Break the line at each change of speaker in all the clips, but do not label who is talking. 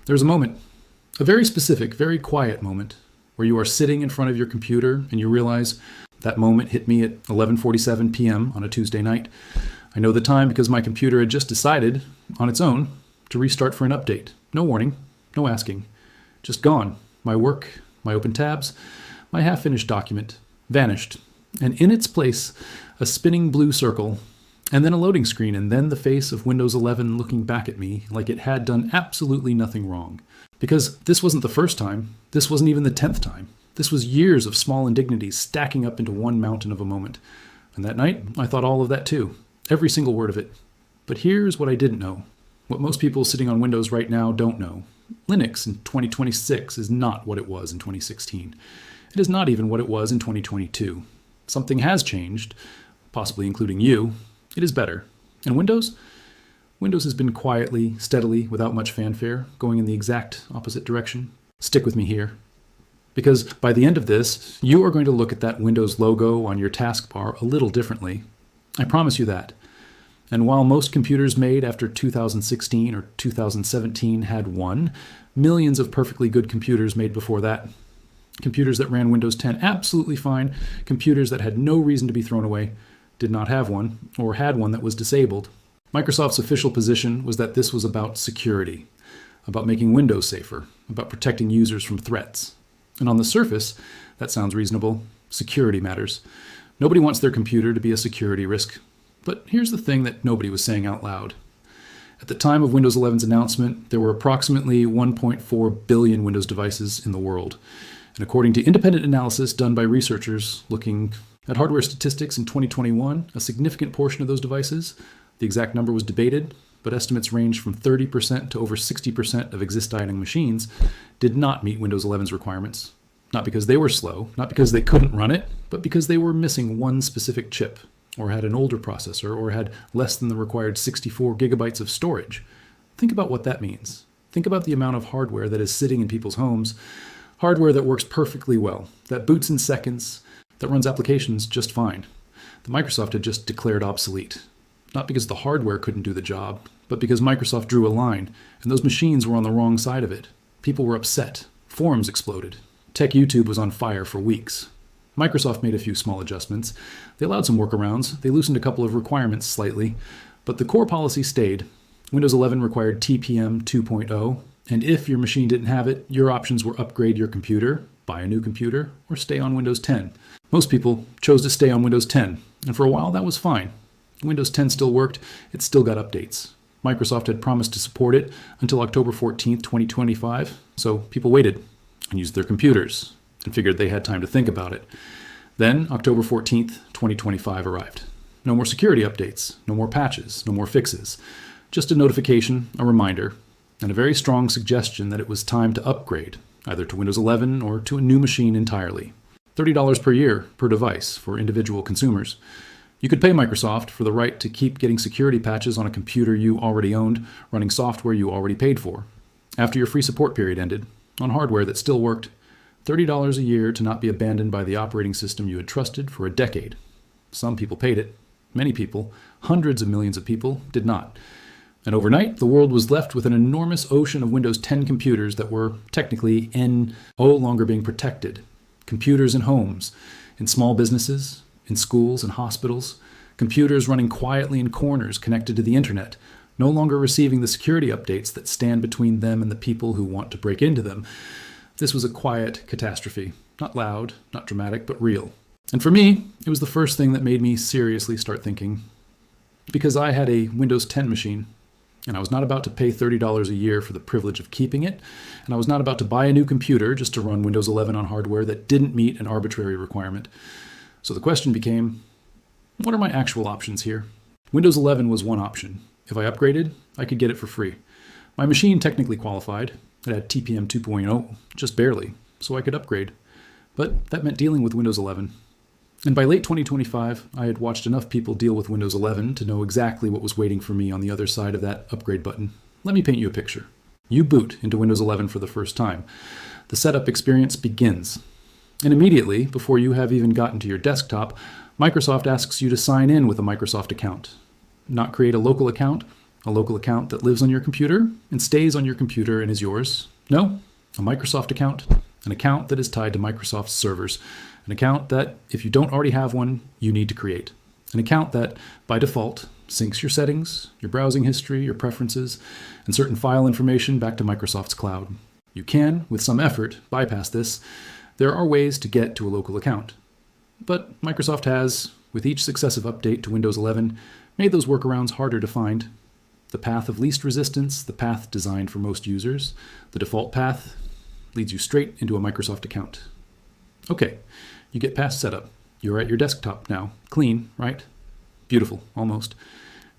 There's a moment, a very specific, very quiet moment, where you are sitting in front of your computer and you realize that moment hit me at 11:47 p.m. on a Tuesday night. I know the time because my computer had just decided, on its own, to restart for an update. No warning, no asking. Just gone. My work, my open tabs, my half-finished document, vanished. And in its place, a spinning blue circle, and then a loading screen, and then the face of Windows 11 looking back at me like it had done absolutely nothing wrong. Because this wasn't the first time, this wasn't even the 10th time. This was years of small indignities stacking up into one mountain of a moment. And that night, I thought all of that too. Every single word of it. But here's what I didn't know. What most people sitting on Windows right now don't know. Linux in 2026 is not what it was in 2016. It is not even what it was in 2022. Something has changed, possibly including you. It is better. And Windows? Windows has been quietly, steadily, without much fanfare, going in the exact opposite direction. Stick with me here. Because by the end of this, you are going to look at that Windows logo on your taskbar a little differently. I promise you that. And while most computers made after 2016 or 2017 had one, millions of perfectly good computers made before that. Computers that ran Windows 10 absolutely fine, computers that had no reason to be thrown away, did not have one, or had one that was disabled. Microsoft's official position was that this was about security, about making Windows safer, about protecting users from threats. And on the surface, that sounds reasonable. Security matters. Nobody wants their computer to be a security risk. But here's the thing that nobody was saying out loud. At the time of Windows 11's announcement, there were approximately 1.4 billion Windows devices in the world. And according to independent analysis done by researchers looking at hardware statistics in 2021, a significant portion of those devices, the exact number was debated, but estimates range from 30% to over 60% of existing machines, did not meet Windows 11's requirements. Not because they were slow, not because they couldn't run it, but because they were missing one specific chip, or had an older processor, or had less than the required 64 gigabytes of storage. Think about what that means. Think about the amount of hardware that is sitting in people's homes, hardware that works perfectly well, that boots in seconds, that runs applications just fine, that Microsoft had just declared obsolete. Not because the hardware couldn't do the job, but because Microsoft drew a line, and those machines were on the wrong side of it. People were upset. Forums exploded. Tech YouTube was on fire for weeks. Microsoft made a few small adjustments. They allowed some workarounds. They loosened a couple of requirements slightly. But the core policy stayed. Windows 11 required TPM 2.0, and if your machine didn't have it, your options were upgrade your computer, buy a new computer, or stay on Windows 10. Most people chose to stay on Windows 10, and for a while that was fine. Windows 10 still worked. It still got updates. Microsoft had promised to support it until October 14th, 2025, so people waited and used their computers and figured they had time to think about it. Then, October 14th, 2025 arrived. No more security updates, no more patches, no more fixes. Just a notification, a reminder, and a very strong suggestion that it was time to upgrade, either to Windows 11 or to a new machine entirely. $30 per year per device for individual consumers. You could pay Microsoft for the right to keep getting security patches on a computer you already owned, running software you already paid for. After your free support period ended, on hardware that still worked, $30 a year to not be abandoned by the operating system you had trusted for a decade. Some people paid it. Many people, hundreds of millions of people, did not. And overnight, the world was left with an enormous ocean of Windows 10 computers that were technically no longer being protected. Computers in homes, in small businesses, in schools and hospitals, computers running quietly in corners connected to the internet, no longer receiving the security updates that stand between them and the people who want to break into them. This was a quiet catastrophe. Not loud, not dramatic, but real. And for me, it was the first thing that made me seriously start thinking. Because I had a Windows 10 machine, and I was not about to pay $30 a year for the privilege of keeping it, and I was not about to buy a new computer just to run Windows 11 on hardware that didn't meet an arbitrary requirement. So the question became, what are my actual options here? Windows 11 was one option. If I upgraded, I could get it for free. My machine technically qualified. It had TPM 2.0, just barely, so I could upgrade. But that meant dealing with Windows 11. And by late 2025, I had watched enough people deal with Windows 11 to know exactly what was waiting for me on the other side of that upgrade button. Let me paint you a picture. You boot into Windows 11 for the first time. The setup experience begins. And immediately, before you have even gotten to your desktop, Microsoft asks you to sign in with a Microsoft account. Not create a local account, A local account that lives on your computer and stays on your computer and is yours? No, a Microsoft account. An account that is tied to Microsoft's servers. An account that, if you don't already have one, you need to create. An account that, by default, syncs your settings, your browsing history, your preferences, and certain file information back to Microsoft's cloud. You can, with some effort, bypass this. There are ways to get to a local account. But Microsoft has, with each successive update to Windows 11, made those workarounds harder to find. The path of least resistance, the path designed for most users, the default path, leads you straight into a Microsoft account. Okay, you get past setup. You're at your desktop now. Clean, right? Beautiful, almost.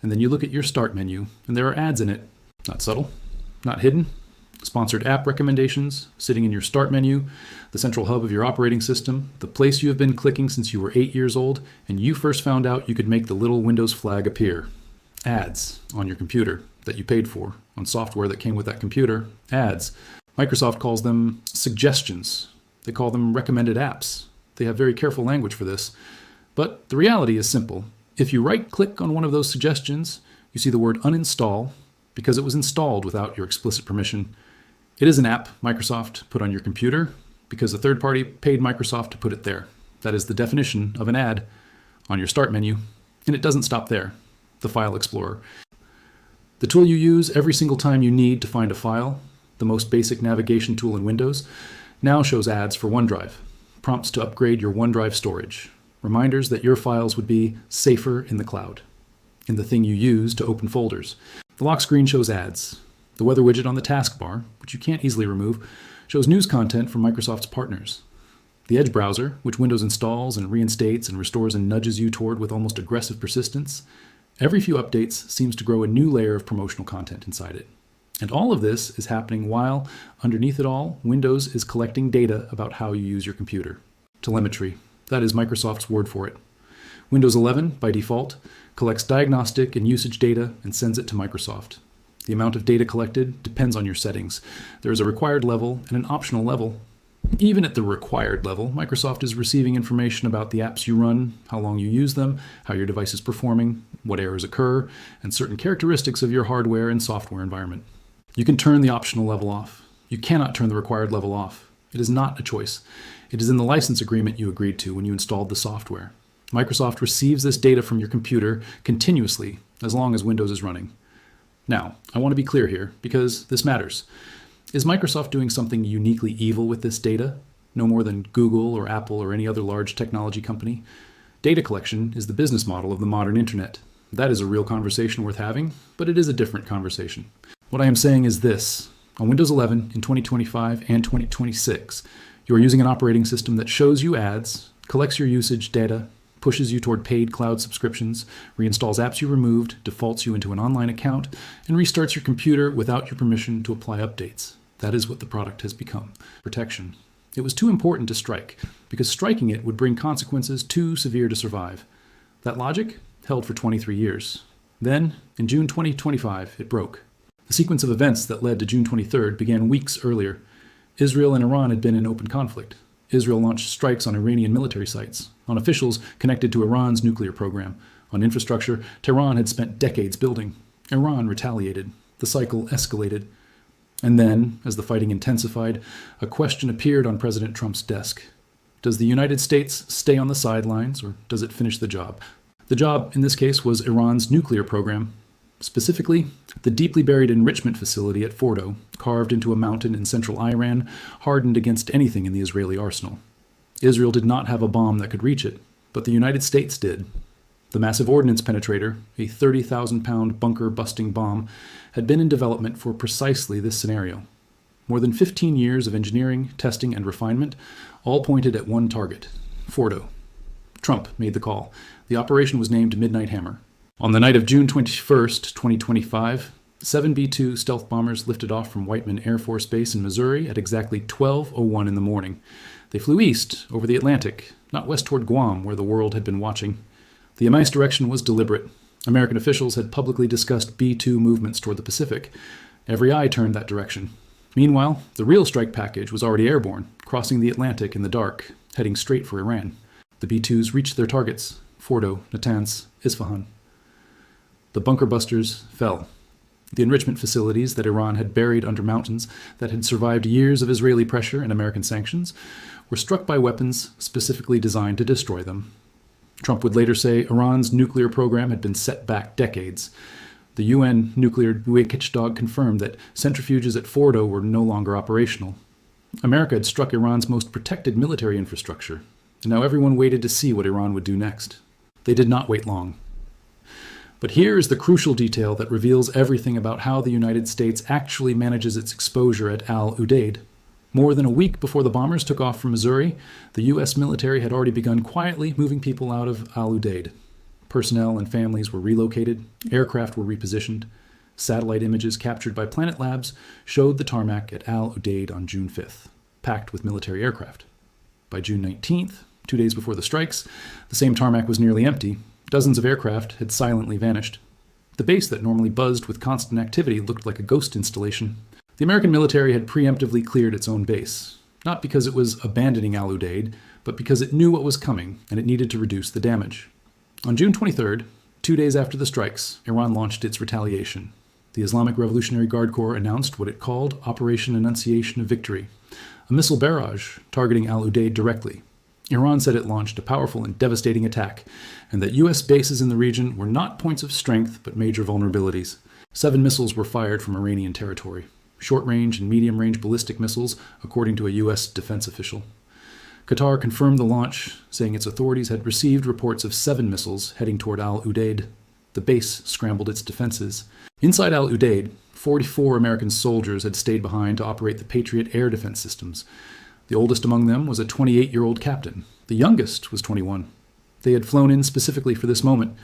And then you look at your start menu, and there are ads in it. Not subtle, not hidden. Sponsored app recommendations sitting in your start menu, the central hub of your operating system, the place you have been clicking since you were 8 years old, and you first found out you could make the little Windows flag appear. Ads on your computer that you paid for, on software that came with that computer. Ads. Microsoft calls them suggestions. They call them recommended apps. They have very careful language for this. But the reality is simple. If you right-click on one of those suggestions, you see the word uninstall because it was installed without your explicit permission. It is an app Microsoft put on your computer because a third party paid Microsoft to put it there. That is the definition of an ad on your start menu. And it doesn't stop there. The File Explorer. The tool you use every single time you need to find a file, the most basic navigation tool in Windows, now shows ads for OneDrive, prompts to upgrade your OneDrive storage, reminders that your files would be safer in the cloud, in the thing you use to open folders. The lock screen shows ads. The weather widget on the taskbar, which you can't easily remove, shows news content from Microsoft's partners. The Edge browser, which Windows installs and reinstates and restores and nudges you toward with almost aggressive persistence. Every few updates seems to grow a new layer of promotional content inside it. And all of this is happening while, underneath it all, Windows is collecting data about how you use your computer. Telemetry. That is Microsoft's word for it. Windows 11, by default, collects diagnostic and usage data and sends it to Microsoft. The amount of data collected depends on your settings. There is a required level and an optional level. Even at the required level, Microsoft is receiving information about the apps you run, how long you use them, how your device is performing, what errors occur, and certain characteristics of your hardware and software environment. You can turn the optional level off. You cannot turn the required level off. It is not a choice. It is in the license agreement you agreed to when you installed the software. Microsoft receives this data from your computer continuously as long as Windows is running. Now, I want to be clear here because this matters. Is Microsoft doing something uniquely evil with this data? No more than Google or Apple or any other large technology company? Data collection is the business model of the modern internet. That is a real conversation worth having, but it is a different conversation. What I am saying is this. On Windows 11 in 2025 and 2026, you are using an operating system that shows you ads, collects your usage data, pushes you toward paid cloud subscriptions, reinstalls apps you removed, defaults you into an online account, and restarts your computer without your permission to apply updates. That is what the product has become. Protection. It was too important to strike, because striking it would bring consequences too severe to survive. That logic held for 23 years. Then, in June 2025, it broke. The sequence of events that led to June 23rd began weeks earlier. Israel and Iran had been in open conflict. Israel launched strikes on Iranian military sites, on officials connected to Iran's nuclear program, on infrastructure Tehran had spent decades building. Iran retaliated. The cycle escalated. And then, as the fighting intensified, a question appeared on President Trump's desk. Does the United States stay on the sidelines, or does it finish the job? The job, in this case, was Iran's nuclear program. Specifically, the deeply buried enrichment facility at Fordo, carved into a mountain in central Iran, hardened against anything in the Israeli arsenal. Israel did not have a bomb that could reach it, but the United States did. The massive ordnance penetrator, a 30,000-pound bunker-busting bomb, had been in development for precisely this scenario. More than 15 years of engineering, testing, and refinement, all pointed at one target, Fordo. Trump made the call. The operation was named Midnight Hammer. On the night of June 21st, 2025, 7 B-2 stealth bombers lifted off from Whiteman Air Force Base in Missouri at exactly 12:01 in the morning. They flew east, over the Atlantic, not west toward Guam, where the world had been watching. The MI's direction was deliberate. American officials had publicly discussed B-2 movements toward the Pacific. Every eye turned that direction. Meanwhile, the real strike package was already airborne, crossing the Atlantic in the dark, heading straight for Iran. The B-2s reached their targets, Fordo, Natanz, Isfahan. The bunker busters fell. The enrichment facilities that Iran had buried under mountains that had survived years of Israeli pressure and American sanctions were struck by weapons specifically designed to destroy them. Trump would later say Iran's nuclear program had been set back decades. The UN nuclear watchdog confirmed that centrifuges at Fordo were no longer operational. America had struck Iran's most protected military infrastructure, and now everyone waited to see what Iran would do next. They did not wait long. But here is the crucial detail that reveals everything about how the United States actually manages its exposure at Al Udeid. More than a week before the bombers took off from Missouri, the U.S. military had already begun quietly moving people out of Al Udeid. Personnel and families were relocated, aircraft were repositioned. Satellite images captured by Planet Labs showed the tarmac at Al Udeid on June 5th, packed with military aircraft. By June 19th, 2 days before the strikes, the same tarmac was nearly empty. Dozens of aircraft had silently vanished. The base that normally buzzed with constant activity looked like a ghost installation. The American military had preemptively cleared its own base, not because it was abandoning Al Udeid, but because it knew what was coming and it needed to reduce the damage. On June 23rd, 2 days after the strikes, Iran launched its retaliation. The Islamic Revolutionary Guard Corps announced what it called Operation Annunciation of Victory, a missile barrage targeting Al Udeid directly. Iran said it launched a powerful and devastating attack, and that U.S. bases in the region were not points of strength but major vulnerabilities. 7 missiles were fired from Iranian territory, short-range and medium-range ballistic missiles, according to a U.S. defense official. Qatar confirmed the launch, saying its authorities had received reports of 7 missiles heading toward Al Udeid. The base scrambled its defenses. Inside Al Udeid, 44 American soldiers had stayed behind to operate the Patriot air defense systems. The oldest among them was a 28-year-old captain. The youngest was 21. They had flown in specifically for this moment.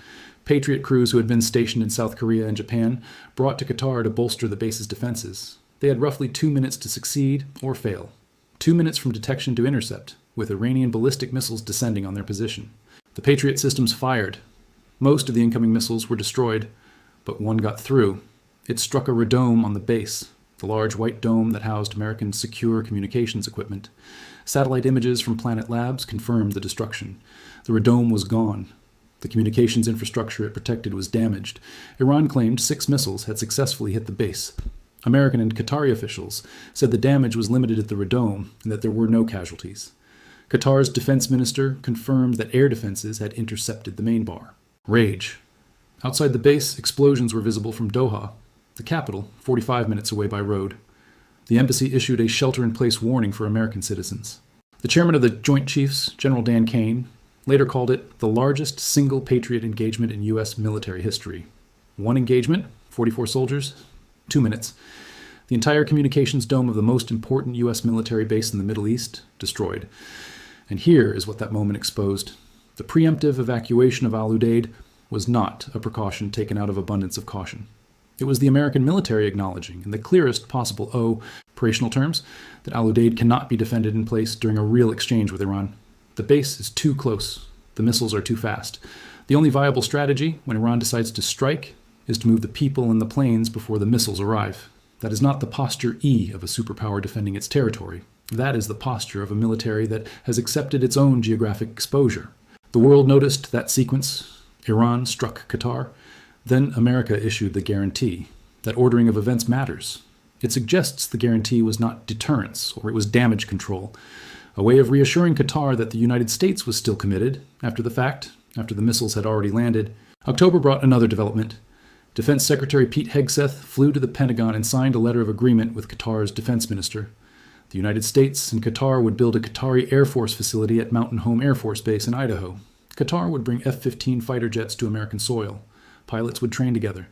Patriot crews who had been stationed in South Korea and Japan brought to Qatar to bolster the base's defenses. They had roughly 2 minutes to succeed or fail. 2 minutes from detection to intercept, with Iranian ballistic missiles descending on their position. The Patriot systems fired. Most of the incoming missiles were destroyed, but one got through. It struck a radome on the base, the large white dome that housed American secure communications equipment. Satellite images from Planet Labs confirmed the destruction. The radome was gone. The communications infrastructure it protected was damaged. Iran claimed 6 missiles had successfully hit the base. American and Qatari officials said the damage was limited at the radome and that there were no casualties. Qatar's defense minister confirmed that air defenses had intercepted the main bar. Rage. Outside the base, explosions were visible from Doha, the capital, 45 minutes away by road. The embassy issued a shelter-in-place warning for American citizens. The chairman of the Joint Chiefs, General Dan Kane, later called it the largest single Patriot engagement in U.S. military history. One engagement, 44 soldiers, 2 minutes. The entire communications dome of the most important U.S. military base in the Middle East destroyed. And here is what that moment exposed. The preemptive evacuation of Al Udeid was not a precaution taken out of abundance of caution. It was the American military acknowledging, in the clearest possible operational terms, that Al Udeid cannot be defended in place during a real exchange with Iran. The base is too close. The missiles are too fast. The only viable strategy, when Iran decides to strike, is to move the people and the planes before the missiles arrive. That is not the posture E of a superpower defending its territory. That is the posture of a military that has accepted its own geographic exposure. The world noticed that sequence. Iran struck Qatar. Then America issued the guarantee. That ordering of events matters. It suggests the guarantee was not deterrence, or it was damage control, a way of reassuring Qatar that the United States was still committed, after the fact, after the missiles had already landed. October brought another development. Defense Secretary Pete Hegseth flew to the Pentagon and signed a letter of agreement with Qatar's defense minister. The United States and Qatar would build a Qatari Air Force facility at Mountain Home Air Force Base in Idaho. Qatar would bring F-15 fighter jets to American soil. Pilots would train together.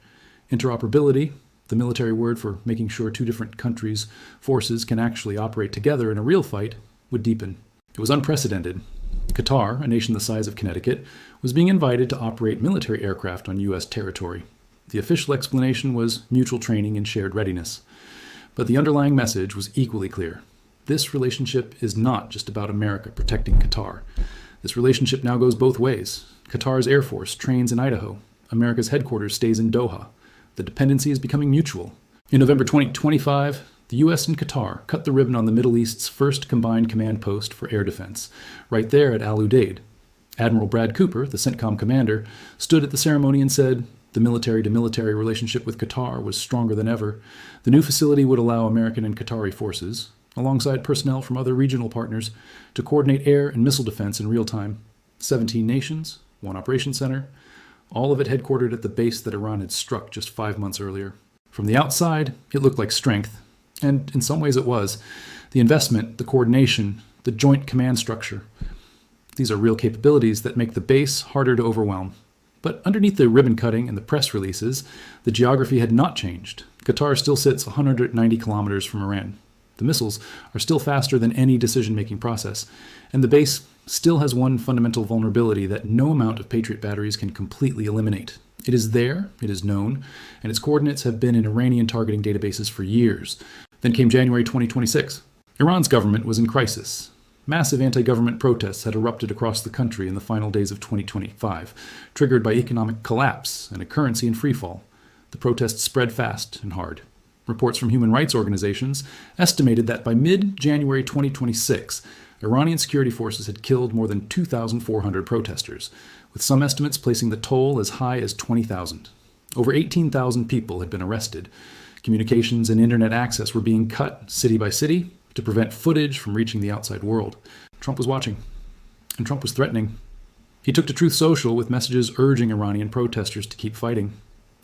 Interoperability, the military word for making sure 2 different countries' forces can actually operate together in a real fight, would deepen. It was unprecedented. Qatar, a nation the size of Connecticut, was being invited to operate military aircraft on U.S. territory. The official explanation was mutual training and shared readiness. But the underlying message was equally clear. This relationship is not just about America protecting Qatar. This relationship now goes both ways. Qatar's Air Force trains in Idaho. America's headquarters stays in Doha. The dependency is becoming mutual. In November 2025, the U.S. and Qatar cut the ribbon on the Middle East's first combined command post for air defense, right there at Al Udeid. Admiral Brad Cooper, the CENTCOM commander, stood at the ceremony and said, The military-to-military relationship with Qatar was stronger than ever. The new facility would allow American and Qatari forces, alongside personnel from other regional partners, to coordinate air and missile defense in real time. 17 nations, one operations center, all of it headquartered at the base that Iran had struck just 5 months earlier. From the outside, it looked like strength, and in some ways it was. The investment, the coordination, the joint command structure. These are real capabilities that make the base harder to overwhelm. But underneath the ribbon cutting and the press releases, the geography had not changed. Qatar still sits 190 kilometers from Iran. The missiles are still faster than any decision-making process, and the base still has one fundamental vulnerability that no amount of Patriot batteries can completely eliminate. It is there, it is known, and its coordinates have been in Iranian targeting databases for years. Then came January 2026. Iran's government was in crisis. Massive anti-government protests had erupted across the country in the final days of 2025, triggered by economic collapse and a currency in freefall. The protests spread fast and hard. Reports from human rights organizations estimated that by mid-January 2026, Iranian security forces had killed more than 2,400 protesters, with some estimates placing the toll as high as 20,000. Over 18,000 people had been arrested. Communications and internet access were being cut city by city to prevent footage from reaching the outside world. Trump was watching, and Trump was threatening. He took to Truth Social with messages urging Iranian protesters to keep fighting.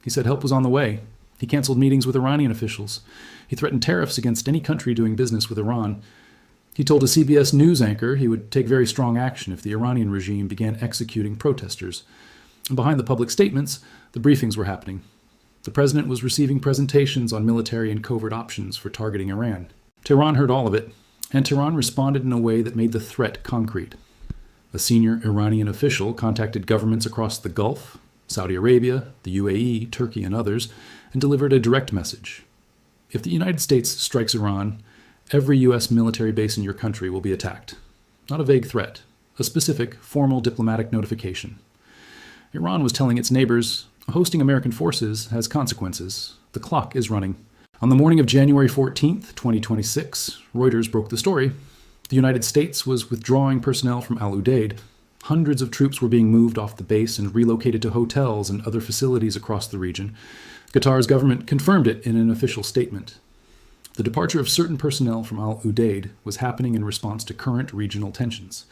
He said help was on the way. He canceled meetings with Iranian officials. He threatened tariffs against any country doing business with Iran. He told a CBS News anchor he would take very strong action if the Iranian regime began executing protesters. And behind the public statements, the briefings were happening. The president was receiving presentations on military and covert options for targeting Iran. Tehran heard all of it, and Tehran responded in a way that made the threat concrete. A senior Iranian official contacted governments across the Gulf, Saudi Arabia, the UAE, Turkey, and others, and delivered a direct message. If the United States strikes Iran, every U.S. military base in your country will be attacked. Not a vague threat, a specific, formal diplomatic notification. Iran was telling its neighbors, hosting American forces has consequences. The clock is running. On the morning of January 14th, 2026, Reuters broke the story. The United States was withdrawing personnel from Al Udeid. Hundreds of troops were being moved off the base and relocated to hotels and other facilities across the region. Qatar's government confirmed it in an official statement. The departure of certain personnel from Al Udeid was happening in response to current regional tensions.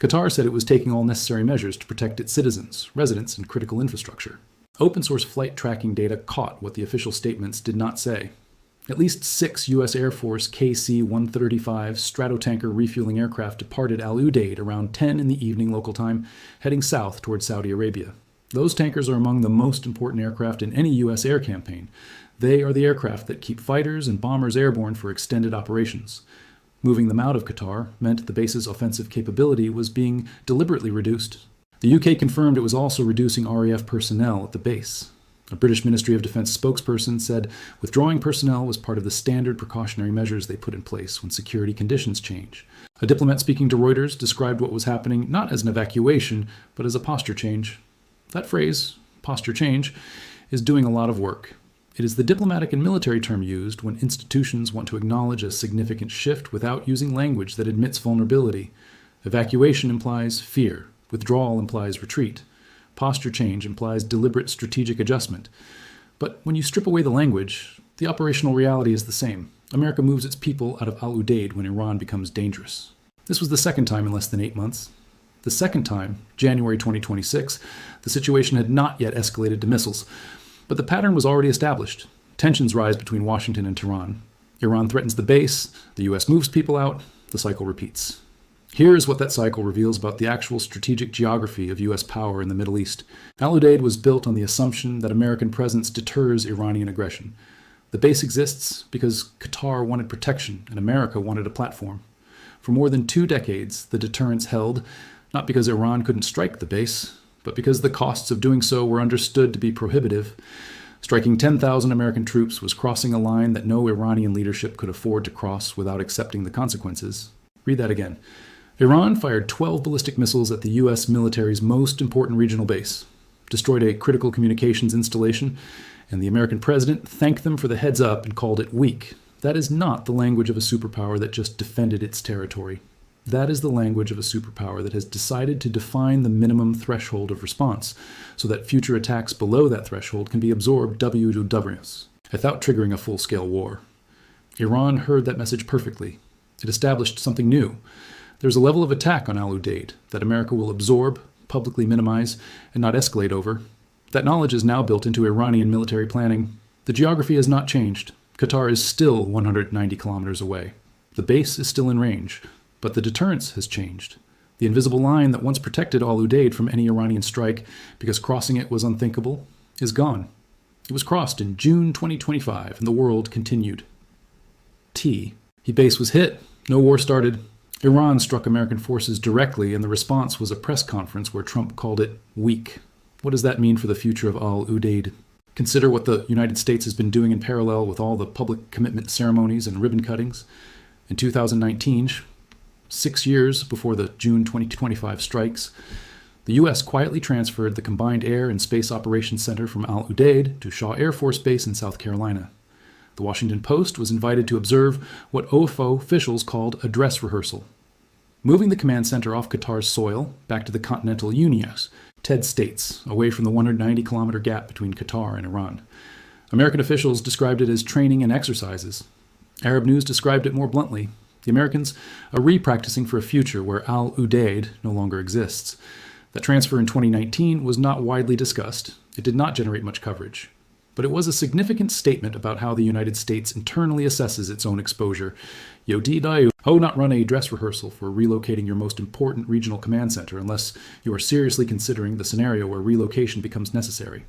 Qatar said it was taking all necessary measures to protect its citizens, residents, and critical infrastructure. Open-source flight tracking data caught what the official statements did not say. At least 6 U.S. Air Force KC-135 Stratotanker refueling aircraft departed Al Udeid around 10 in the evening local time, heading south toward Saudi Arabia. Those tankers are among the most important aircraft in any U.S. air campaign. They are the aircraft that keep fighters and bombers airborne for extended operations. Moving them out of Qatar meant the base's offensive capability was being deliberately reduced. The UK confirmed it was also reducing RAF personnel at the base. A British Ministry of Defence spokesperson said withdrawing personnel was part of the standard precautionary measures they put in place when security conditions change. A diplomat speaking to Reuters described what was happening not as an evacuation, but as a posture change. That phrase, posture change, is doing a lot of work. It is the diplomatic and military term used when institutions want to acknowledge a significant shift without using language that admits vulnerability. Evacuation implies fear. Withdrawal implies retreat. Posture change implies deliberate strategic adjustment. But when you strip away the language, the operational reality is the same. America moves its people out of Al Udeid when Iran becomes dangerous. This was the second time in less than 8 months. The second time, January 2026, the situation had not yet escalated to missiles. But the pattern was already established. Tensions rise between Washington and Tehran. Iran threatens the base, the U.S. moves people out, the cycle repeats. Here is what that cycle reveals about the actual strategic geography of U.S. power in the Middle East. Al Udeid was built on the assumption that American presence deters Iranian aggression. The base exists because Qatar wanted protection and America wanted a platform. For more than 2 decades, the deterrence held, not because Iran couldn't strike the base, but because the costs of doing so were understood to be prohibitive. Striking 10,000 American troops was crossing a line that no Iranian leadership could afford to cross without accepting the consequences. Read that again. Iran fired 12 ballistic missiles at the U.S. military's most important regional base, destroyed a critical communications installation, and the American president thanked them for the heads up and called it weak. That is not the language of a superpower that just defended its territory. That is the language of a superpower that has decided to define the minimum threshold of response so that future attacks below that threshold can be absorbed W without triggering a full-scale war. Iran heard that message perfectly. It established something new. There's a level of attack on Al Udeid that America will absorb, publicly minimize, and not escalate over. That knowledge is now built into Iranian military planning. The geography has not changed. Qatar is still 190 kilometers away. The base is still in range, but the deterrence has changed. The invisible line that once protected Al Udeid from any Iranian strike because crossing it was unthinkable is gone. It was crossed in June 2025, and the world continued. Base was hit. No war started. Iran struck American forces directly, and the response was a press conference where Trump called it weak. What does that mean for the future of Al Udeid? Consider what the United States has been doing in parallel with all the public commitment ceremonies and ribbon cuttings. In 2019, 6 years before the June 2025 strikes, the U.S. quietly transferred the Combined Air and Space Operations Center from Al Udeid to Shaw Air Force Base in South Carolina. The Washington Post was invited to observe what OFO officials called a dress rehearsal. Moving the command center off Qatar's soil back to the continental Unias, TED states, away from the 190-kilometer gap between Qatar and Iran. American officials described it as training and exercises. Arab News described it more bluntly. The Americans are re-practicing for a future where Al Udeid no longer exists. That transfer in 2019 was not widely discussed. It did not generate much coverage. But it was a significant statement about how the United States internally assesses its own exposure. Not run a dress rehearsal for relocating your most important regional command center unless you are seriously considering the scenario where relocation becomes necessary.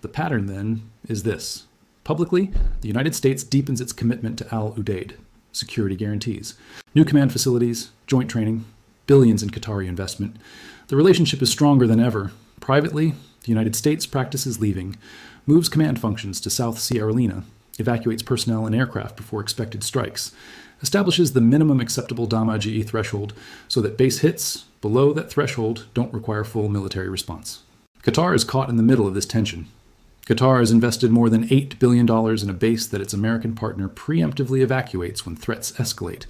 The pattern, then, is this. Publicly, the United States deepens its commitment to Al Udeid. Security guarantees. New command facilities, joint training, billions in Qatari investment. The relationship is stronger than ever. Privately, the United States practices leaving, moves command functions to South Sierra, evacuates personnel and aircraft before expected strikes, establishes the minimum acceptable DAMA-GE threshold so that base hits below that threshold don't require full military response. Qatar is caught in the middle of this tension. Qatar has invested more than $8 billion in a base that its American partner preemptively evacuates when threats escalate.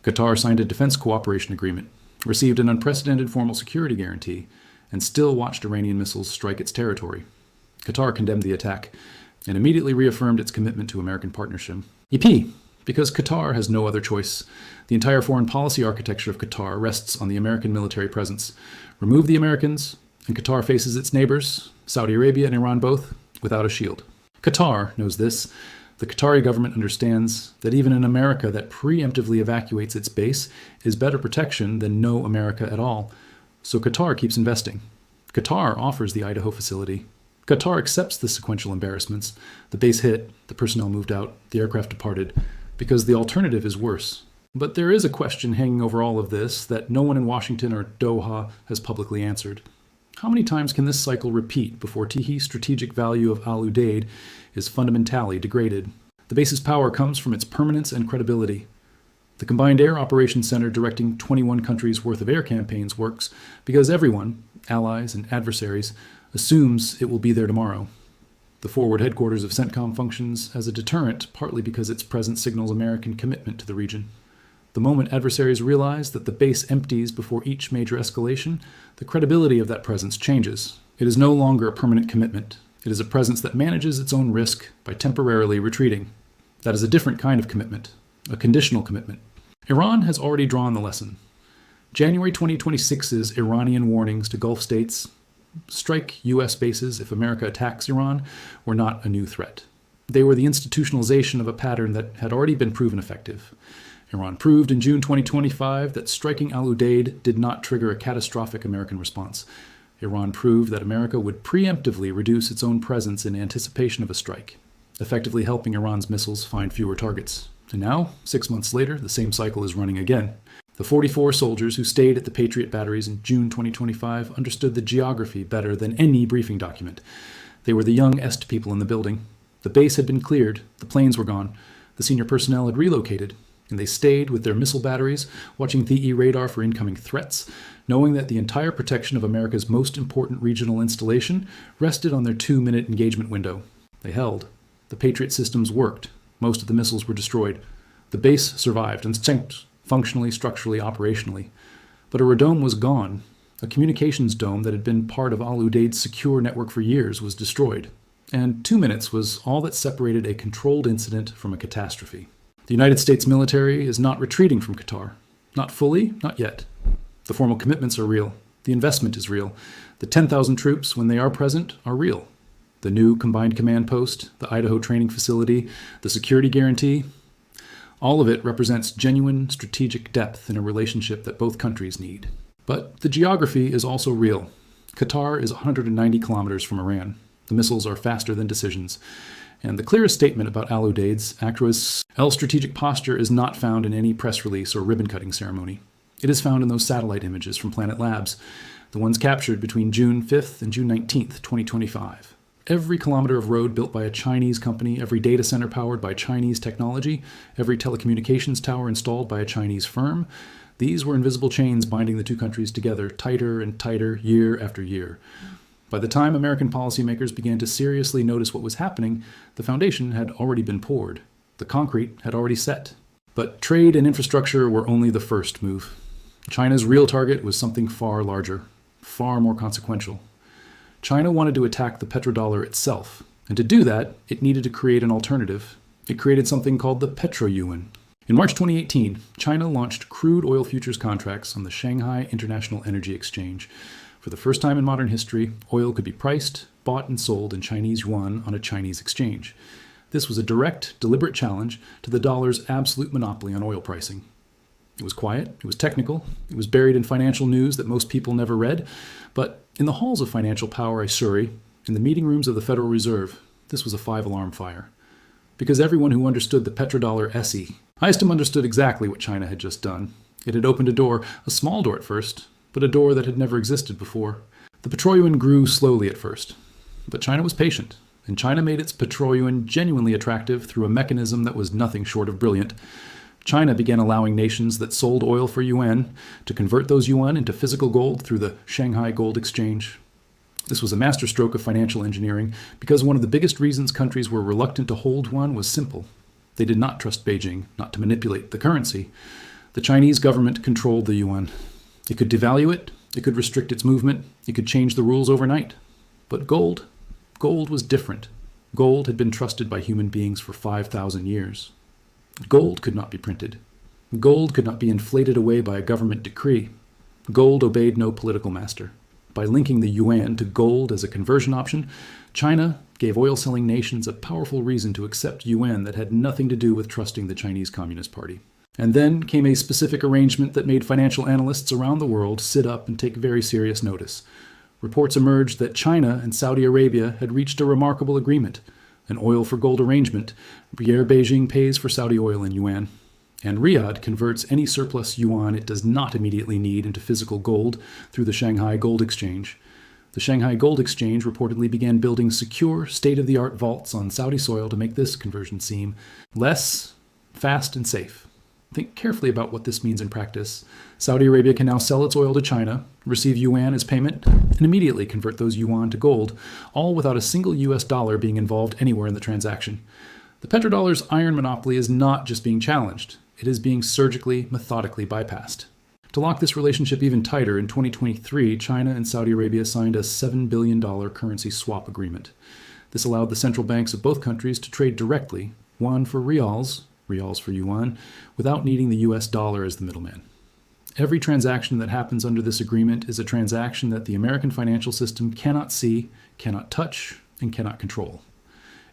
Qatar signed a defense cooperation agreement, received an unprecedented formal security guarantee, and still watched Iranian missiles strike its territory. Qatar condemned the attack and immediately reaffirmed its commitment to American partnership. Because Qatar has no other choice. The entire foreign policy architecture of Qatar rests on the American military presence. Remove the Americans, and Qatar faces its neighbors, Saudi Arabia and Iran both, without a shield. Qatar knows this. The Qatari government understands that even an America that preemptively evacuates its base is better protection than no America at all. So Qatar keeps investing. Qatar offers the Idaho facility. Qatar accepts the sequential embarrassments. The base hit, the personnel moved out, the aircraft departed, because the alternative is worse. But there is a question hanging over all of this that no one in Washington or Doha has publicly answered. How many times can this cycle repeat before Tihi's strategic value of Al Udeid is fundamentally degraded? The base's power comes from its permanence and credibility. The Combined Air Operations Center directing 21 countries' worth of air campaigns works because everyone, allies and adversaries, assumes it will be there tomorrow. The forward headquarters of CENTCOM functions as a deterrent, partly because its presence signals American commitment to the region. The moment adversaries realize that the base empties before each major escalation, the credibility of that presence changes. It is no longer a permanent commitment. It is a presence that manages its own risk by temporarily retreating. That is a different kind of commitment, a conditional commitment. Iran has already drawn the lesson. January 2026's Iranian warnings to Gulf states, strike U.S. bases if America attacks Iran, were not a new threat. They were the institutionalization of a pattern that had already been proven effective. Iran proved in June 2025 that striking Al Udeid did not trigger a catastrophic American response. Iran proved that America would preemptively reduce its own presence in anticipation of a strike, effectively helping Iran's missiles find fewer targets. And now, 6 months later, the same cycle is running again. The 44 soldiers who stayed at the Patriot batteries in June 2025 understood the geography better than any briefing document. They were the young Est people in the building. The base had been cleared, the planes were gone, the senior personnel had relocated, and they stayed with their missile batteries, watching TE radar for incoming threats, knowing that the entire protection of America's most important regional installation rested on their 2-minute engagement window. They held. The Patriot systems worked. Most of the missiles were destroyed. The base survived, and functionally, structurally, operationally. But a radome was gone. A communications dome that had been part of Al Udeid's secure network for years was destroyed. And 2 minutes was all that separated a controlled incident from a catastrophe. The United States military is not retreating from Qatar. Not fully, not yet. The formal commitments are real. The investment is real. The 10,000 troops, when they are present, are real. The new combined command post, the Idaho training facility, the security guarantee, all of it represents genuine strategic depth in a relationship that both countries need. But the geography is also real. Qatar is 190 kilometers from Iran. The missiles are faster than decisions. And the clearest statement about Al Udeid's actress strategic posture is not found in any press release or ribbon-cutting ceremony. It is found in those satellite images from Planet Labs, the ones captured between June 5th and June 19th, 2025. Every kilometer of road built by a Chinese company, every data center powered by Chinese technology, every telecommunications tower installed by a Chinese firm, these were invisible chains binding the two countries together tighter and tighter year after year. By the time American policymakers began to seriously notice what was happening, the foundation had already been poured. The concrete had already set. But trade and infrastructure were only the first move. China's real target was something far larger, far more consequential. China wanted to attack the petrodollar itself, and to do that, it needed to create an alternative. It created something called the petro-yuan. In March 2018, China launched crude oil futures contracts on the Shanghai International Energy Exchange. For the first time in modern history, oil could be priced, bought, and sold in Chinese yuan on a Chinese exchange. This was a direct, deliberate challenge to the dollar's absolute monopoly on oil pricing. It was quiet, it was technical, it was buried in financial news that most people never read, but in the halls of financial power I survey, in the meeting rooms of the Federal Reserve, this was a 5-alarm fire. Because everyone who understood the petrodollar SE, Isom understood exactly what China had just done. It had opened a door, a small door at first, but a door that had never existed before. The petro-yuan grew slowly at first, but China was patient, and China made its petro-yuan genuinely attractive through a mechanism that was nothing short of brilliant. China began allowing nations that sold oil for yuan to convert those yuan into physical gold through the Shanghai Gold Exchange. This was a masterstroke of financial engineering because one of the biggest reasons countries were reluctant to hold yuan was simple. They did not trust Beijing not to manipulate the currency. The Chinese government controlled the yuan. It could devalue it, it could restrict its movement, it could change the rules overnight. But gold was different. Gold had been trusted by human beings for 5,000 years. Gold could not be printed. Gold could not be inflated away by a government decree. Gold obeyed no political master. By linking the yuan to gold as a conversion option, China gave oil-selling nations a powerful reason to accept yuan that had nothing to do with trusting the Chinese Communist Party. And then came a specific arrangement that made financial analysts around the world sit up and take very serious notice. Reports emerged that China and Saudi Arabia had reached a remarkable agreement, an oil for gold arrangement, where Beijing pays for Saudi oil in yuan, and Riyadh converts any surplus yuan it does not immediately need into physical gold through the Shanghai Gold Exchange. The Shanghai Gold Exchange reportedly began building secure, state-of-the-art vaults on Saudi soil to make this conversion seem less fast and safe. Think carefully about what this means in practice. Saudi Arabia can now sell its oil to China, receive yuan as payment, and immediately convert those yuan to gold, all without a single US dollar being involved anywhere in the transaction. The petrodollar's iron monopoly is not just being challenged, it is being surgically, methodically bypassed. To lock this relationship even tighter, in 2023, China and Saudi Arabia signed a $7 billion currency swap agreement. This allowed the central banks of both countries to trade directly, yuan for reals for yuan, without needing the US dollar as the middleman. Every transaction that happens under this agreement is a transaction that the American financial system cannot see, cannot touch, and cannot control.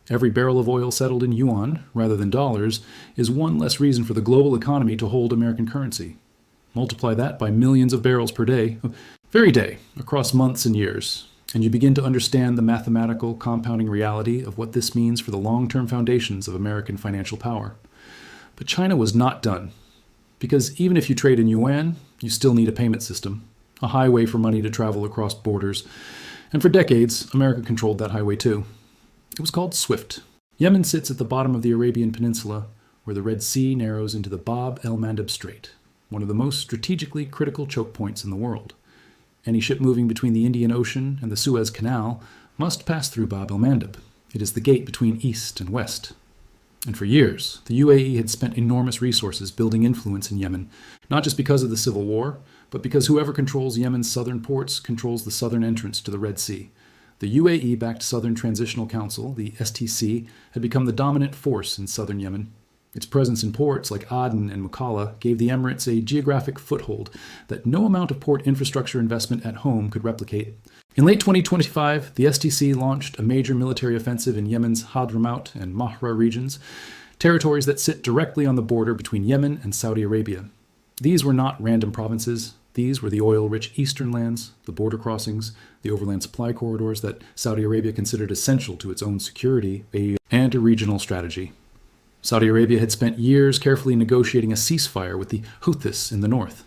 Every barrel of oil settled in yuan, rather than dollars, is one less reason for the global economy to hold American currency. Multiply that by millions of barrels per day, very day, across months and years, and you begin to understand the mathematical compounding reality of what this means for the long-term foundations of American financial power. But China was not done, because even if you trade in yuan, you still need a payment system, a highway for money to travel across borders, and for decades, America controlled that highway too. It was called SWIFT. Yemen sits at the bottom of the Arabian Peninsula, where the Red Sea narrows into the Bab el-Mandeb Strait, one of the most strategically critical choke points in the world. Any ship moving between the Indian Ocean and the Suez Canal must pass through Bab el-Mandeb. It is the gate between east and west. And for years, the UAE had spent enormous resources building influence in Yemen, not just because of the civil war, but because whoever controls Yemen's southern ports controls the southern entrance to the Red Sea. The UAE-backed Southern Transitional Council, the STC, had become the dominant force in southern Yemen. Its presence in ports like Aden and Mukalla gave the Emirates a geographic foothold that no amount of port infrastructure investment at home could replicate. In late 2025, the STC launched a major military offensive in Yemen's Hadramaut and Mahra regions, territories that sit directly on the border between Yemen and Saudi Arabia. These were not random provinces. These were the oil-rich eastern lands, the border crossings, the overland supply corridors that Saudi Arabia considered essential to its own security and a regional strategy. Saudi Arabia had spent years carefully negotiating a ceasefire with the Houthis in the north.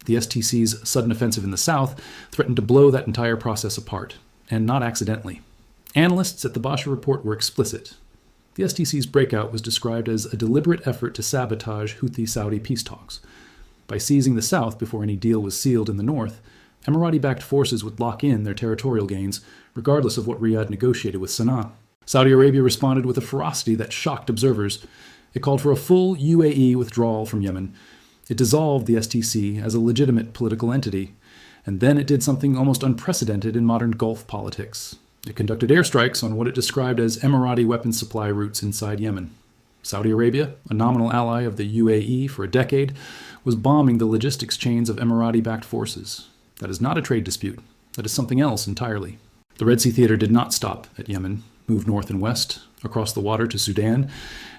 The STC's sudden offensive in the south threatened to blow that entire process apart, and not accidentally. Analysts at the Basha report were explicit. The STC's breakout was described as a deliberate effort to sabotage Houthi-Saudi peace talks. By seizing the south before any deal was sealed in the north, Emirati-backed forces would lock in their territorial gains, regardless of what Riyadh negotiated with Sana'a. Saudi Arabia responded with a ferocity that shocked observers. It called for a full UAE withdrawal from Yemen. It dissolved the STC as a legitimate political entity, and then it did something almost unprecedented in modern Gulf politics. It conducted airstrikes on what it described as Emirati weapons supply routes inside Yemen. Saudi Arabia, a nominal ally of the UAE for a decade, was bombing the logistics chains of Emirati-backed forces. That is not a trade dispute. That is something else entirely. The Red Sea theater did not stop at Yemen, moved north and west, across the water to Sudan,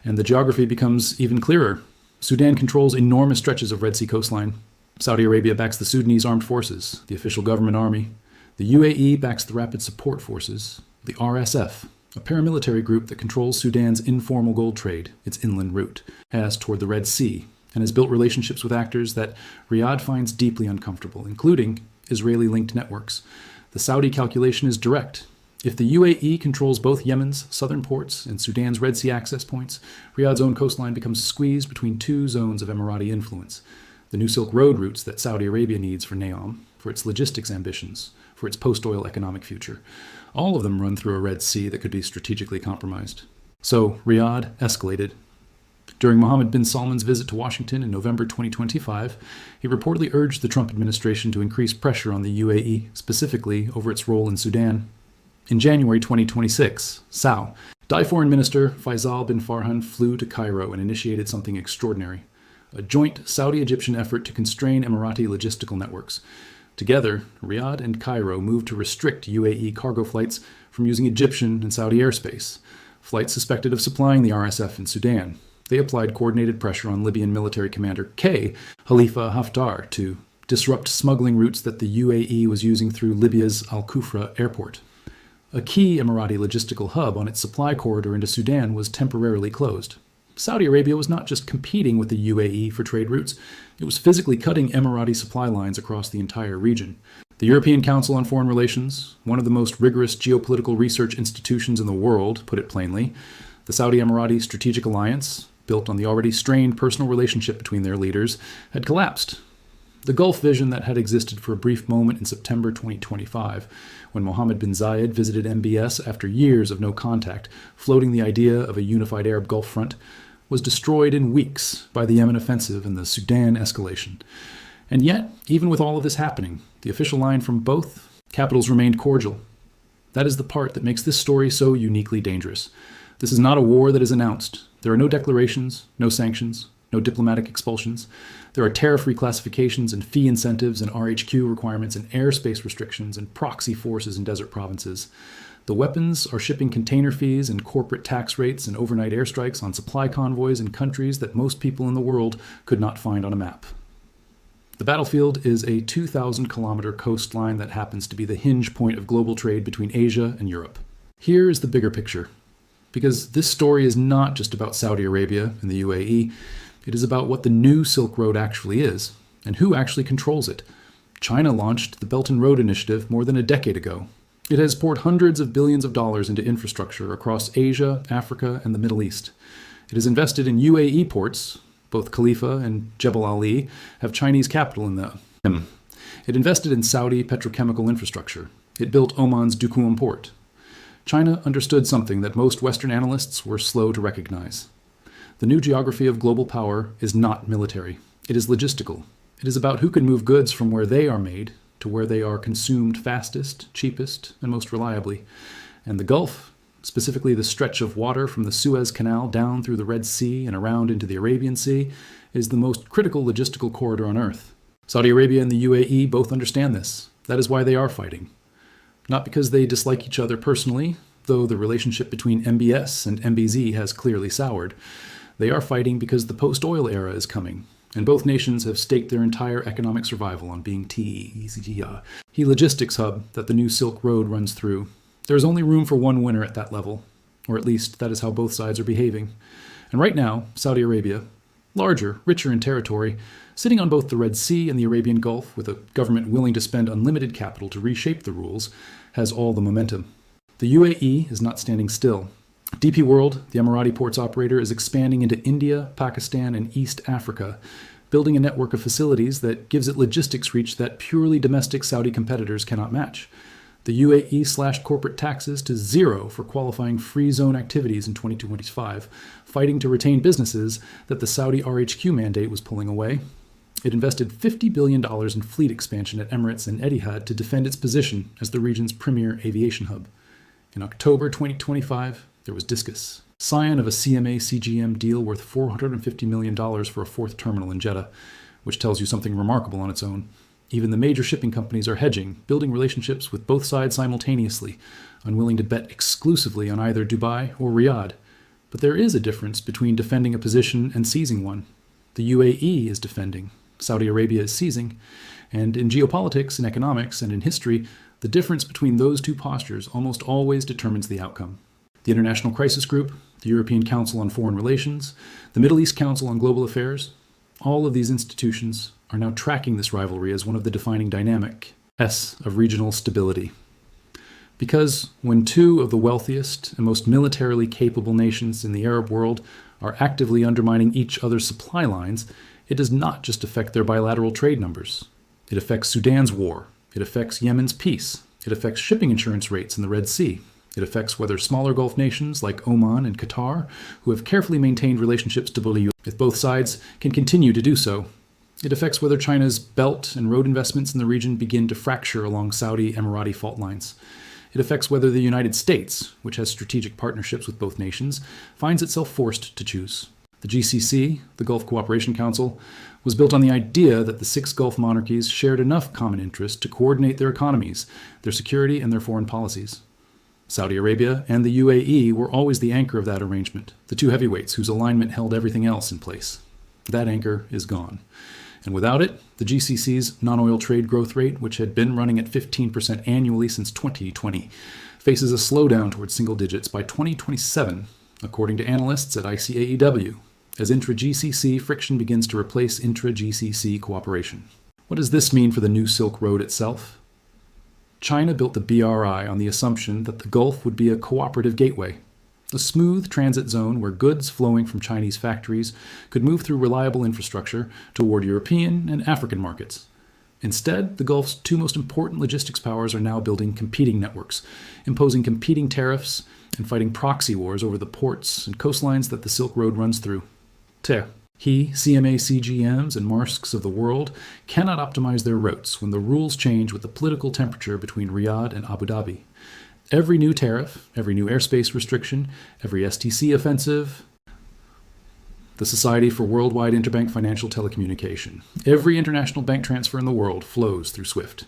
and the geography becomes even clearer. Sudan controls enormous stretches of Red Sea coastline. Saudi Arabia backs the Sudanese armed forces, the official government army. The UAE backs the Rapid Support Forces, the RSF, a paramilitary group that controls Sudan's informal gold trade, its inland route, as toward the Red Sea, and has built relationships with actors that Riyadh finds deeply uncomfortable, including Israeli-linked networks. The Saudi calculation is direct. If the UAE controls both Yemen's southern ports and Sudan's Red Sea access points, Riyadh's own coastline becomes squeezed between two zones of Emirati influence. The new Silk Road routes that Saudi Arabia needs for NEOM, for its logistics ambitions, for its post-oil economic future. All of them run through a Red Sea that could be strategically compromised. So Riyadh escalated. During Mohammed bin Salman's visit to Washington in November 2025, he reportedly urged the Trump administration to increase pressure on the UAE, specifically over its role in Sudan. In January 2026, Foreign Minister Faisal bin Farhan flew to Cairo and initiated something extraordinary, a joint Saudi-Egyptian effort to constrain Emirati logistical networks. Together, Riyadh and Cairo moved to restrict UAE cargo flights from using Egyptian and Saudi airspace, flights suspected of supplying the RSF in Sudan. They applied coordinated pressure on Libyan military commander K. Khalifa Haftar to disrupt smuggling routes that the UAE was using through Libya's Al-Kufra airport. A key Emirati logistical hub on its supply corridor into Sudan was temporarily closed. Saudi Arabia was not just competing with the UAE for trade routes, it was physically cutting Emirati supply lines across the entire region. The European Council on Foreign Relations, one of the most rigorous geopolitical research institutions in the world, put it plainly. The Saudi-Emirati Strategic Alliance, built on the already strained personal relationship between their leaders, had collapsed. The Gulf vision that had existed for a brief moment in September 2025, when Mohammed bin Zayed visited MBS after years of no contact, floating the idea of a unified Arab Gulf front, was destroyed in weeks by the Yemen offensive and the Sudan escalation. And yet, even with all of this happening, the official line from both capitals remained cordial. That is the part that makes this story so uniquely dangerous. This is not a war that is announced. There are no declarations, no sanctions, no diplomatic expulsions. There are tariff reclassifications and fee incentives and RHQ requirements and airspace restrictions and proxy forces in desert provinces. The weapons are shipping container fees and corporate tax rates and overnight airstrikes on supply convoys in countries that most people in the world could not find on a map. The battlefield is a 2,000-kilometer coastline that happens to be the hinge point of global trade between Asia and Europe. Here is the bigger picture. Because this story is not just about Saudi Arabia and the UAE, it is about what the new Silk Road actually is, and who actually controls it. China launched the Belt and Road Initiative more than a decade ago. It has poured hundreds of billions of dollars into infrastructure across Asia, Africa, and the Middle East. It has invested in UAE ports. Both Khalifa and Jebel Ali have Chinese capital in them. It invested in Saudi petrochemical infrastructure. It built Oman's Duqm port. China understood something that most Western analysts were slow to recognize. The new geography of global power is not military. It is logistical. It is about who can move goods from where they are made to where they are consumed fastest, cheapest, and most reliably. And the Gulf, specifically the stretch of water from the Suez Canal down through the Red Sea and around into the Arabian Sea, is the most critical logistical corridor on Earth. Saudi Arabia and the UAE both understand this. That is why they are fighting. Not because they dislike each other personally, though the relationship between MBS and MBZ has clearly soured. They are fighting because the post-oil era is coming, and both nations have staked their entire economic survival on being the logistics hub that the new Silk Road runs through. There is only room for one winner at that level, or at least that is how both sides are behaving. And right now, Saudi Arabia, larger, richer in territory, sitting on both the Red Sea and the Arabian Gulf with a government willing to spend unlimited capital to reshape the rules, has all the momentum. The UAE is not standing still. DP World, the Emirati ports operator, is expanding into India, Pakistan, and East Africa, building a network of facilities that gives it logistics reach that purely domestic Saudi competitors cannot match. The UAE slashed corporate taxes to zero for qualifying free zone activities in 2025, fighting to retain businesses that the Saudi RHQ mandate was pulling away. It invested $50 billion in fleet expansion at Emirates and Etihad to defend its position as the region's premier aviation hub. In October 2025, there was Discus, scion of a CMA-CGM deal worth $450 million for a fourth terminal in Jeddah, which tells you something remarkable on its own. Even the major shipping companies are hedging, building relationships with both sides simultaneously, unwilling to bet exclusively on either Dubai or Riyadh. But there is a difference between defending a position and seizing one. The UAE is defending, Saudi Arabia is seizing, and in geopolitics, in economics, and in history, the difference between those two postures almost always determines the outcome. The International Crisis Group, the European Council on Foreign Relations, the Middle East Council on Global Affairs, all of these institutions are now tracking this rivalry as one of the defining dynamics of regional stability. Because when two of the wealthiest and most militarily capable nations in the Arab world are actively undermining each other's supply lines, it does not just affect their bilateral trade numbers. It affects Sudan's war. It affects Yemen's peace. It affects shipping insurance rates in the Red Sea. It affects whether smaller Gulf nations like Oman and Qatar, who have carefully maintained relationships to Bolivia with both sides, can continue to do so. It affects whether China's belt and road investments in the region begin to fracture along Saudi-Emirati fault lines. It affects whether the United States, which has strategic partnerships with both nations, finds itself forced to choose. The GCC, the Gulf Cooperation Council, was built on the idea that the six Gulf monarchies shared enough common interest to coordinate their economies, their security, and their foreign policies. Saudi Arabia and the UAE were always the anchor of that arrangement, the two heavyweights whose alignment held everything else in place. That anchor is gone. And without it, the GCC's non-oil trade growth rate, which had been running at 15% annually since 2020, faces a slowdown towards single digits by 2027, according to analysts at ICAEW, as intra-GCC friction begins to replace intra-GCC cooperation. What does this mean for the new Silk Road itself? China built the BRI on the assumption that the Gulf would be a cooperative gateway, a smooth transit zone where goods flowing from Chinese factories could move through reliable infrastructure toward European and African markets. Instead, the Gulf's two most important logistics powers are now building competing networks, imposing competing tariffs, and fighting proxy wars over the ports and coastlines that the Silk Road runs through. CMA CGMs and Maersks of the world cannot optimize their routes when the rules change with the political temperature between Riyadh and Abu Dhabi. Every new tariff, every new airspace restriction, every STC offensive, the Society for Worldwide Interbank Financial Telecommunication, every international bank transfer in the world flows through SWIFT.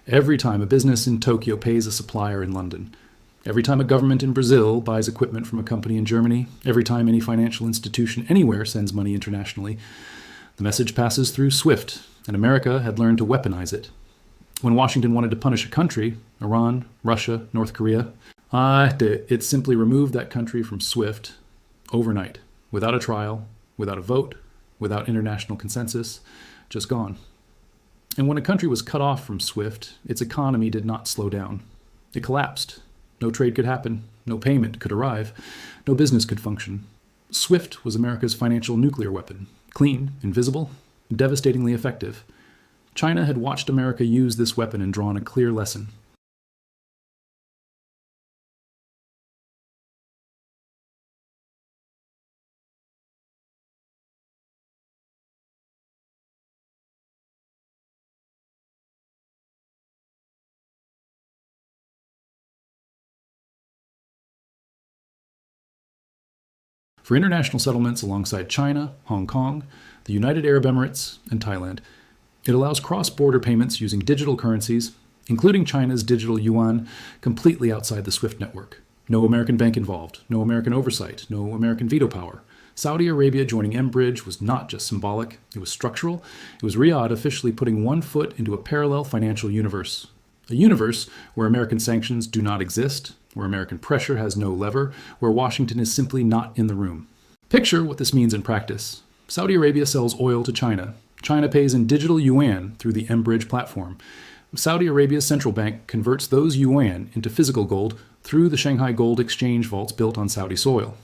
Every time a business in Tokyo pays a supplier in London, every time a government in Brazil buys equipment from a company in Germany, every time any financial institution anywhere sends money internationally, the message passes through SWIFT, and America had learned to weaponize it. When Washington wanted to punish a country, Iran, Russia, North Korea, it simply removed that country from SWIFT overnight, without a trial, without a vote, without international consensus, just gone. And when a country was cut off from SWIFT, its economy did not slow down. It collapsed. No trade could happen, no payment could arrive, no business could function. SWIFT was America's financial nuclear weapon, clean, invisible, devastatingly effective. China had watched America use this weapon and drawn a clear lesson. for international settlements alongside China, Hong Kong, the United Arab Emirates, and Thailand. It allows cross-border payments using digital currencies, including China's digital yuan, completely outside the SWIFT network. No American bank involved, no American oversight, no American veto power. Saudi Arabia joining mBridge was not just symbolic, it was structural. It was Riyadh officially putting one foot into a parallel financial universe. A universe where American sanctions do not exist, where American pressure has no lever, where Washington is simply not in the room. Picture what this means in practice. Saudi Arabia sells oil to China. China pays in digital yuan through the mBridge platform. Saudi Arabia's central bank converts those yuan into physical gold through the Shanghai Gold Exchange vaults built on Saudi soil.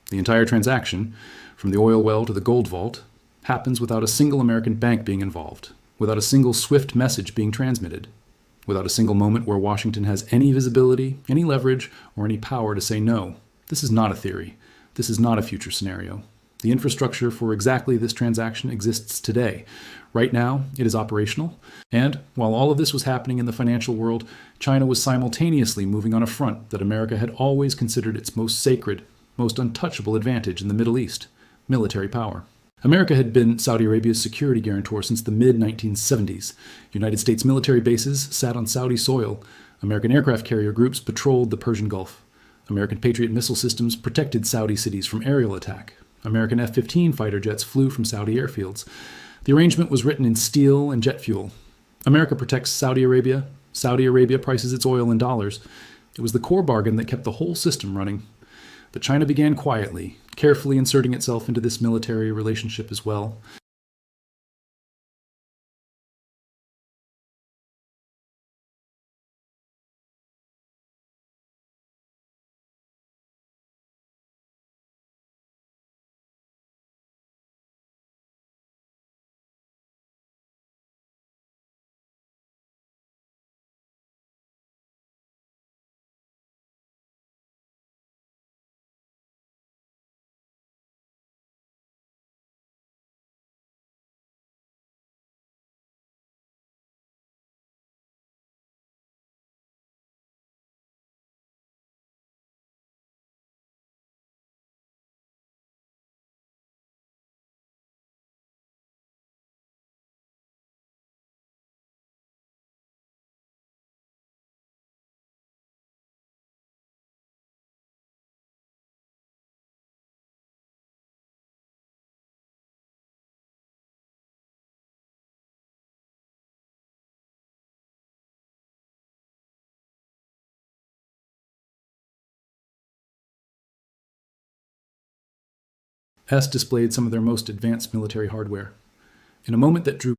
The entire transaction, from the oil well to the gold vault, happens without a single American bank being involved, without a single SWIFT message being transmitted, without a single moment where Washington has any visibility, any leverage, or any power to say no. This is not a theory. This is not a future scenario. The infrastructure for exactly this transaction exists today. Right now, it is operational. And while all of this was happening in the financial world, China was simultaneously moving on a front that America had always considered its most sacred, most untouchable advantage in the Middle East: military power. America had been Saudi Arabia's security guarantor since the mid-1970s. United States military bases sat on Saudi soil. American aircraft carrier groups patrolled the Persian Gulf. American Patriot missile systems protected Saudi cities from aerial attack. American F-15 fighter jets flew from Saudi airfields. The arrangement was written in steel and jet fuel. America protects Saudi Arabia. Saudi Arabia prices its oil in dollars. It was the core bargain that kept the whole system running. But China began quietly, carefully inserting itself into this military relationship as well. S displayed some of their most advanced military hardware. In a moment that drew